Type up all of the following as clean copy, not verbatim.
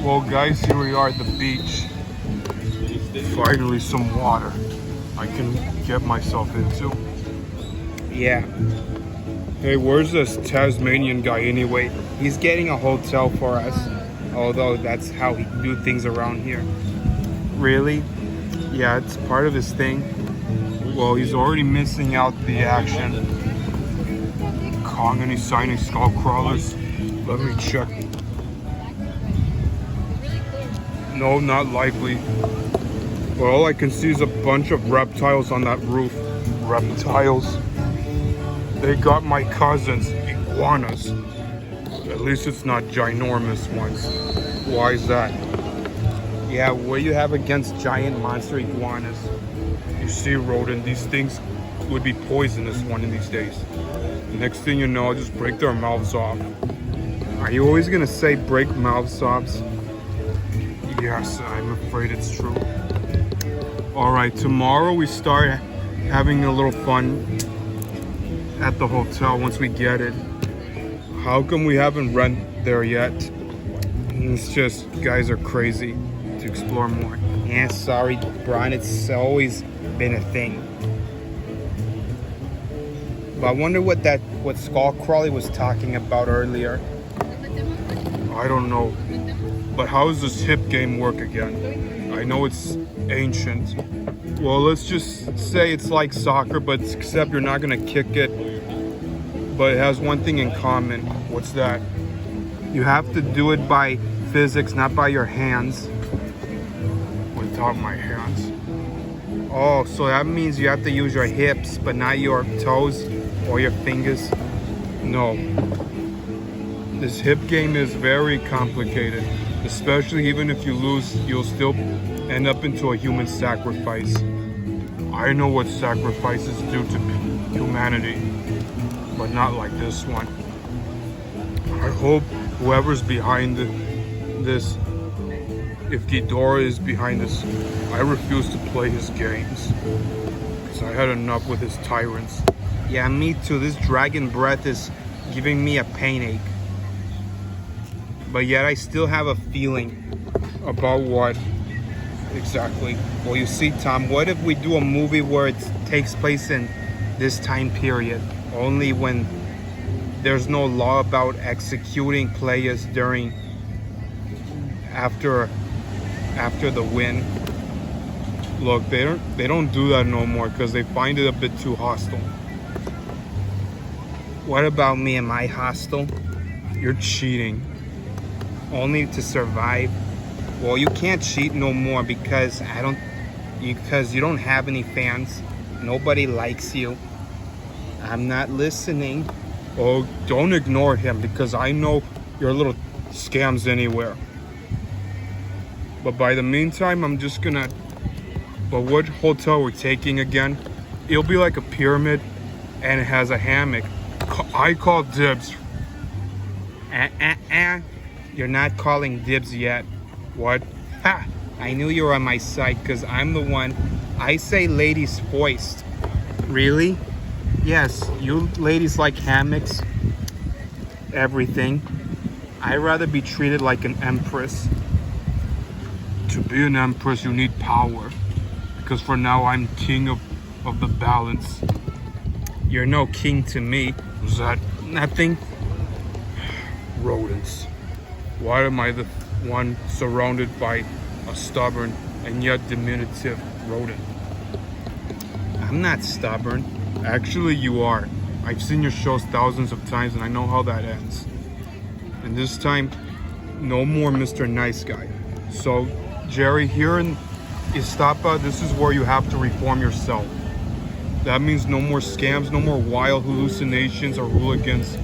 Well guys, here we are at the beach. Finally some water I can get myself into. Yeah. Hey, where's this Tasmanian guy anyway? He's getting a hotel for us. Although that's how he do things around here. Really? Yeah, it's part of his thing. Well, he's already missing out the action. Kong, any signing skull crawlers? Let me check. No, not likely. But all I can see is a bunch of reptiles on that roof. Reptiles. They got my cousins, iguanas. At least it's not ginormous ones. Why is that? Yeah, what do you have against giant monster iguanas? You see, rodent, these things would be poisonous one of these days. Next thing you know, I'll just break their mouths off. Are you always gonna say break mouths off? Yes, I'm afraid it's true. Alright, tomorrow we start having a little fun at the hotel once we get it. How come we haven't run there yet? It's just, guys are crazy to explore more. Yeah, sorry, Brian, it's always been a thing. But I wonder what Skullcrawly was talking about earlier. I don't know. But how does this hip game work again? I know it's ancient. Well, let's just say it's like soccer, but except you're not gonna kick it. But it has one thing in common. What's that? You have to do it by physics, not by your hands. Without my hands. Oh, so that means you have to use your hips, but not your toes or your fingers? No. This hip game is very complicated. Especially even if you lose, you'll still end up into a human sacrifice. I know what sacrifices do to humanity, but not like this one. I hope whoever's behind this, if Ghidorah is behind this, I refuse to play his games. Because I had enough with his tyrants. Yeah, me too. This dragon breath is giving me a pain ache. But yet I still have a feeling. About what? Exactly. Well, you see, Tom, what if we do a movie where it takes place in this time period? Only when there's no law about executing players after the win. Look, they don't do that no more because they find it a bit too hostile. What about me? Am I hostile? You're cheating. Only to survive. Well, you can't cheat no more because you don't have any fans. Nobody likes you. I'm not listening. Oh, don't ignore him because I know your little scams anywhere. But by the meantime, I'm just gonna... But what hotel we're taking again? It'll be like a pyramid and it has a hammock. I call dibs. You're not calling dibs yet. What? Ha! I knew you were on my side because I'm the one. I say ladies first. Really? Yes, you ladies like hammocks. Everything. I'd rather be treated like an empress. To be an empress, you need power. Because for now, I'm king of the balance. You're no king to me. Is that nothing? Rodents. Why am I the one surrounded by a stubborn and yet diminutive rodent? I'm not stubborn. Actually, you are. I've seen your shows thousands of times and I know how that ends. And this time, no more Mr. Nice Guy. So, Jerry, here in Ixtapa, this is where you have to reform yourself. That means no more scams, no more wild hallucinations or hooligans,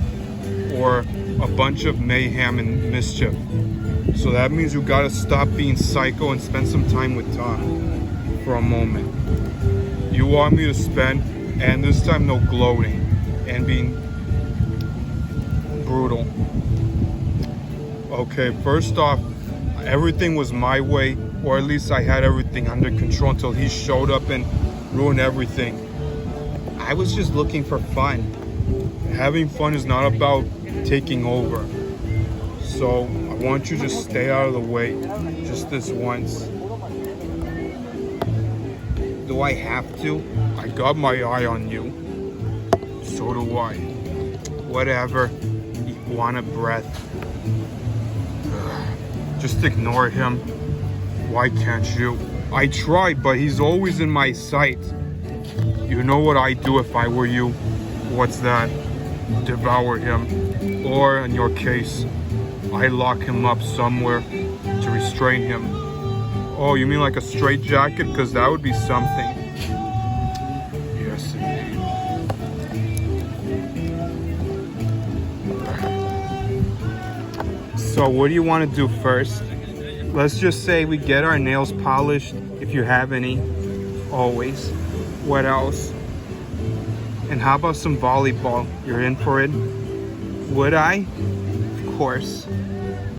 or a bunch of mayhem and mischief. So that means you gotta stop being psycho and spend some time with Tom for a moment. You want me to spend, and this time no gloating and being brutal. Okay, first off, everything was my way, or at least I had everything under control until he showed up and ruined everything. I was just looking for fun. Having fun is not about taking over. So want you to just stay out of the way. Just this once. Do I have to? I got my eye on you. So do I. Whatever. You want a breath? Just ignore him. Why can't you? I try, but he's always in my sight. You know what I'd do if I were you? What's that? Devour him. Or, in your case, I lock him up somewhere to restrain him. Oh, you mean like a straitjacket? Because that would be something. Yes, indeed. So what do you want to do first? Let's just say we get our nails polished, if you have any, always. What else? And how about some volleyball? You're in for it? Would I? Of course.